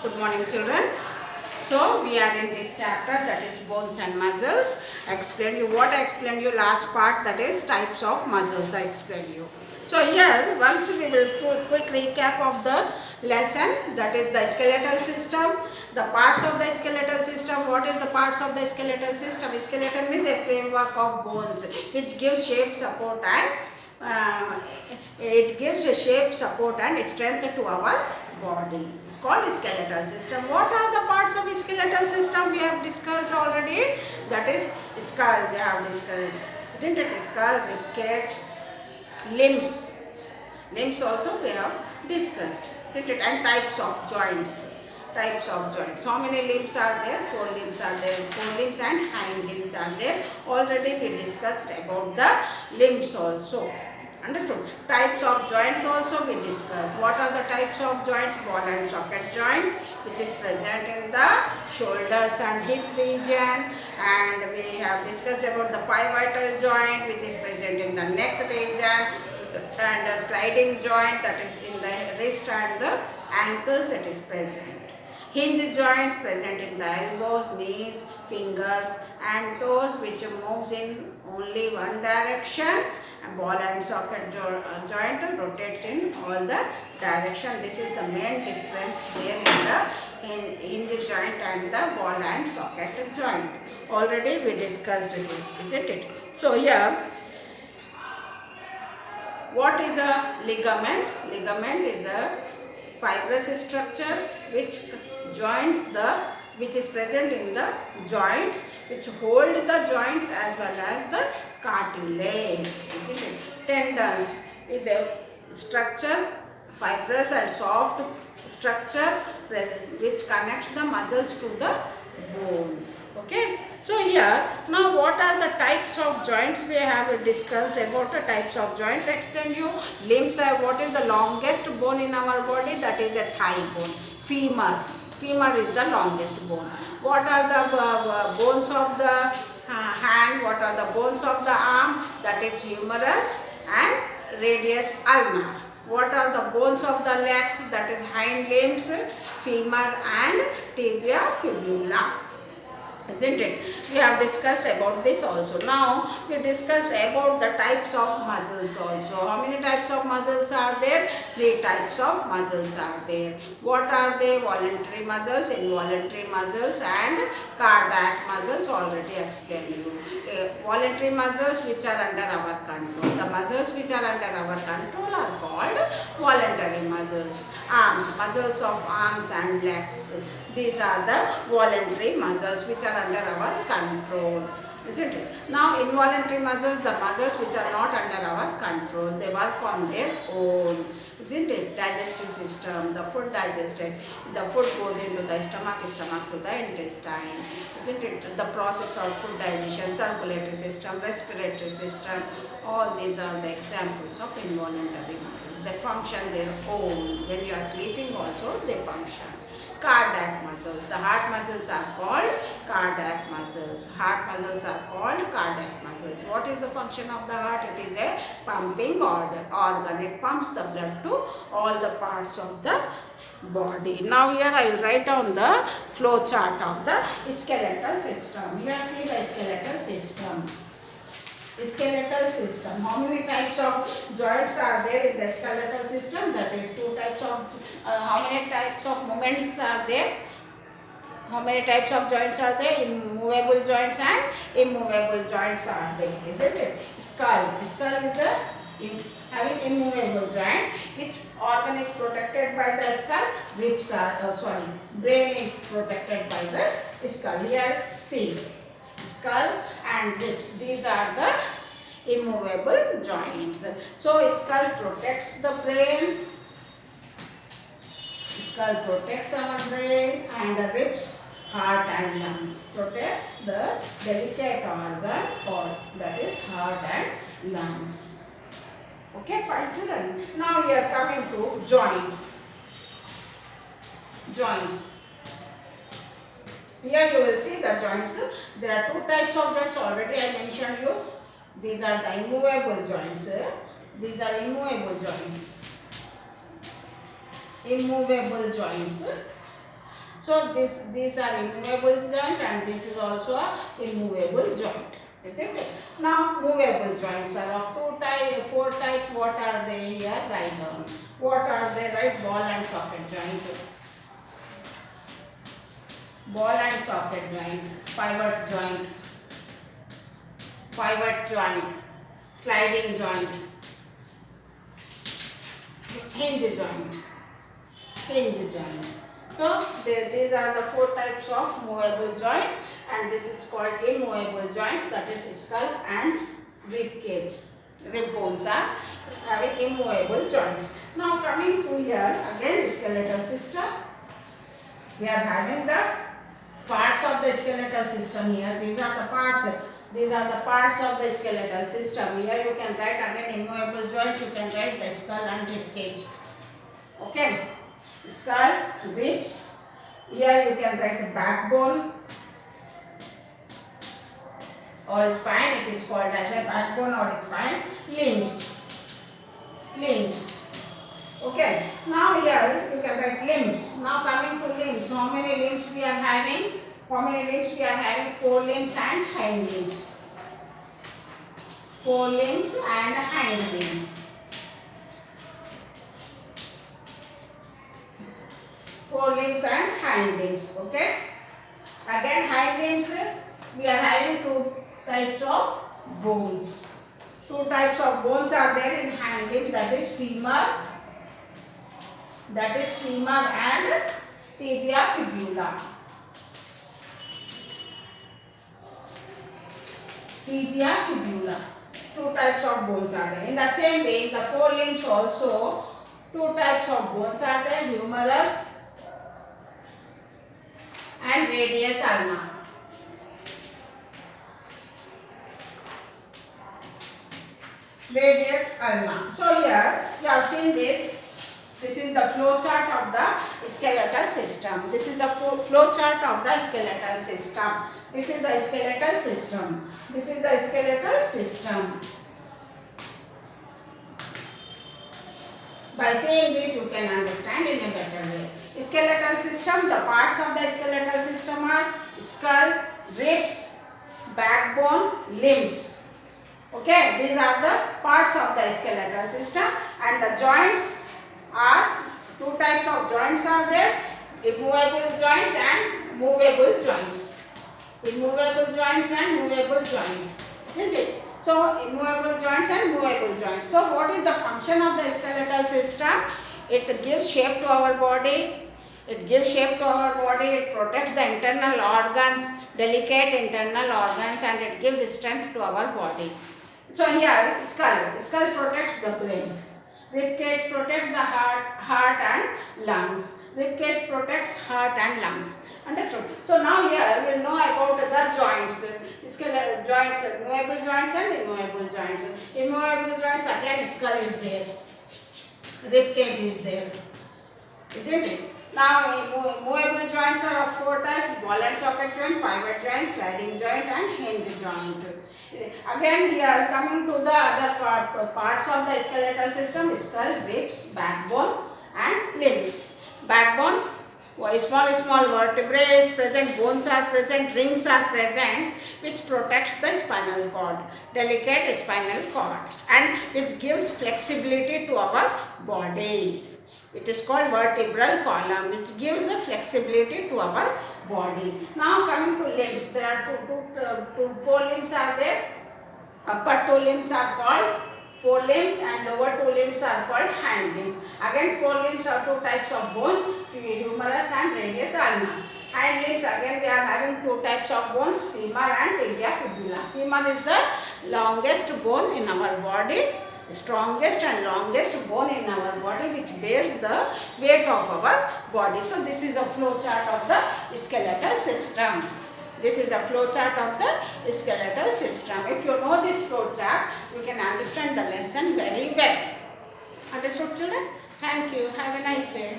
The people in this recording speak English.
Good morning, children. So we are in this chapter, that is bones and muscles. I explained you what I explained you last part, that is types of muscles. I explained you. So here once we will do quick recap of the lesson, that is the skeletal system, the parts of the skeletal system. What is the parts of the skeletal system? Skeleton is a framework of bones which gives shape, support and it gives a shape, support and strength to our body. It's called skeletal system. What are the parts of skeletal system? We have discussed already. That is skull. We have discussed, isn't it? Skull, rib cage, limbs. Limbs also we have discussed, isn't it? And types of joints. Types of joints. How many limbs are there? 4 limbs are there. 4 limbs and hind limbs are there. Already we discussed about the limbs also. Understood? Types of joints also we discussed. What are the types of joints? Ball and socket joint, which is present in the shoulders and hip region, and we have discussed about the pivotal joint, which is present in the neck region, and a sliding joint, that is in the wrist and the ankles, it is present. Hinge joint present in the elbows, knees, fingers and toes, which moves in only one direction. And ball and socket joint rotates in all the direction. This is the main difference there in the hinge joint and the ball and socket joint. Already we discussed this, isn't it? So here, what is a ligament? Ligament is a fibrous structure which which is present in the joints, which hold the joints as well as the cartilage, isn't it? Tendons is a structure, fibrous and soft structure which connects the muscles to the bones. Okay, so here now what are the types of joints? We have discussed about the types of joints. Explain you limbs. What is the longest bone in our body? That is a thigh bone. Femur is the longest bone. What are the bones of the hand? What are the bones of the arm? That is humerus and radius ulna. What are the bones of the legs? That is hind limbs, femur and tibia fibula. Isn't it? We have discussed about this also. Now we discussed about the types of muscles also. How many types of muscles are there? 3 types of muscles are there. What are they? Voluntary muscles, involuntary muscles and cardiac muscles. Already explained you. Voluntary muscles which are under our control. The muscles which are under our control are called voluntary muscles. Arms, muscles of arms and legs. These are the voluntary muscles which are under our control, isn't it? Now involuntary muscles, the muscles which are not under our control, they work on their own, isn't it? Digestive system, the food digested, the food goes into the stomach, stomach to the intestine, isn't it? The process of food digestion, circulatory system, respiratory system, all these are the examples of involuntary muscles. They function their own. When you are sleeping also they function. Cardiac muscles. The heart muscles are called cardiac muscles. Heart muscles are called cardiac muscles. What is the function of the heart? It is a pumping organ. It pumps the blood to all the parts of the body. Now here I will write down the flow chart of the skeletal system. Here see the skeletal system. Skeletal system. How many types of joints are there in the skeletal system? That is 2 types of, how many types of movements are there? How many types of joints are there? Movable joints and immovable joints are there, isn't it? Skull. Skull is having immovable joint. Which organ is protected by the skull? Ribs are, brain is protected by the skull. Here, see. Skull and ribs, these are the immovable joints. So skull protects the brain, skull protects our brain, and the ribs, heart and lungs, protects the delicate organs called, that is heart and lungs. Okay, fine children. Now we are coming to joints. Joints. Here you will see the joints. There are 2 types of joints, already I mentioned you. These are the immovable joints. These are immovable joints. Immovable joints. So these are immovable joint, and this is also a immovable joint. Isn't it? Now movable joints are of four types. What are they here? Write down. What are they? Write ball and socket joint. Ball and socket joint, pivot joint, sliding joint, hinge joint. So these are the four types of movable joints, and this is called immovable joints, that is skull and rib cage. Rib bones are having immovable joints. Now coming to here again, skeletal system. We are having the parts of the skeletal system here. These are the parts of the skeletal system. Here you can write again immovable joints, you can write the skull and rib cage. Okay. Skull, ribs. Here you can write the backbone or spine. It is called as a backbone or spine. Limbs. Okay. Now here you can write limbs. Now coming to limbs. How many limbs we are having? 4 limbs and hind limbs. 4 limbs and hind limbs. 4 limbs and hind limbs. Okay. Again hind limbs, we are having 2 types of bones. 2 types of bones are there in hind limbs, that is femur and tibia fibula. Tibia fibula. 2 types of bones are there. In the same way, in the 4 limbs also 2 types of bones are there, humerus and radius ulna. So here you have seen this. This is the flow chart of the skeletal system. This is the flow chart of the skeletal system. This is the skeletal system. By saying this, you can understand in a better way. Skeletal system, the parts of the skeletal system are skull, ribs, backbone, limbs. Okay, these are the parts of the skeletal system, and the joints are 2 types of joints are there, immovable joints and movable joints. Isn't it? So immovable joints and movable joints. So what is the function of the skeletal system? It gives shape to our body. It protects the internal organs, delicate internal organs, and it gives strength to our body. So here skull protects the brain. Rib cage protects the heart and lungs. Understood? So now here we will know about the joints. Skeletal joints, movable joints and immovable joints. Immovable joints, again skull is there. Rib cage is there. Isn't it? Now movable joints are of 4 types: ball and socket joint, pivot joint, sliding joint and hinge joint. Again here coming to the other parts of the skeletal system: skull, ribs, backbone and limbs. Backbone, small vertebrae is present, bones are present, rings are present, which protects the spinal cord, delicate spinal cord, and which gives flexibility to our body. It is called vertebral column, which gives a flexibility to our body. Now coming to limbs, there are 4 limbs are there. Upper 2 limbs are called forelimbs and lower 2 limbs are called hind limbs. Again forelimbs are 2 types of bones, humerus and radius ulna. Hind limbs, again we are having 2 types of bones, femur and tibia fibula. Femur is the longest bone in our body, strongest and longest bone in our body, which bears the weight of our body. So this is a flow chart of the skeletal system. This is a flow chart of the skeletal system. If you know this flow chart, you can understand the lesson very well. Understood, children? Thank you. Have a nice day.